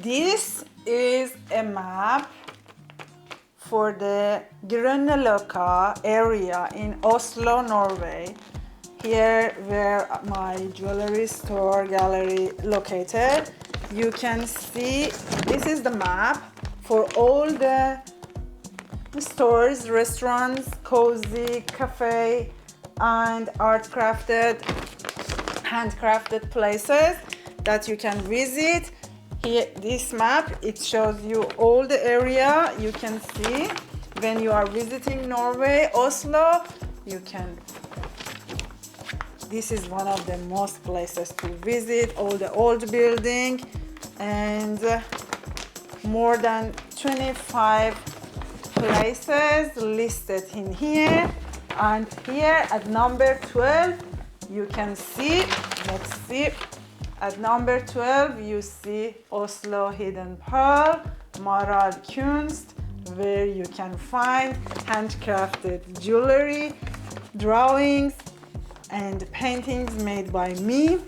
This is a map for the Grunerlokka area in Oslo, Norway. Here where my jewelry store gallery located. You can see this is the map for all the stores, restaurants, cozy cafe and handcrafted places that you can visit. Here, this map, it shows you all the area. You can see when you are visiting Norway, Oslo, this is one of the most places to visit, all the old building and more than 25 places listed in here. And here at number 12, you can see, let's see, at number 12, you see Oslo Hidden Pearl, Maral Kunst, where you can find handcrafted jewelry, drawings, and paintings made by me.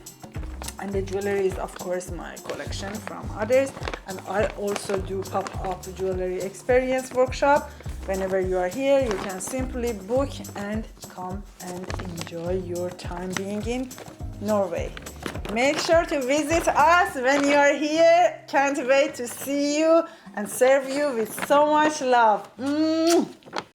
And the jewelry is, of course, my collection from others. And I also do pop-up jewelry experience workshop. Whenever you are here, you can simply book and come and enjoy your time being in Norway. Make sure to visit us when you are here. Can't wait to see you and serve you with so much love.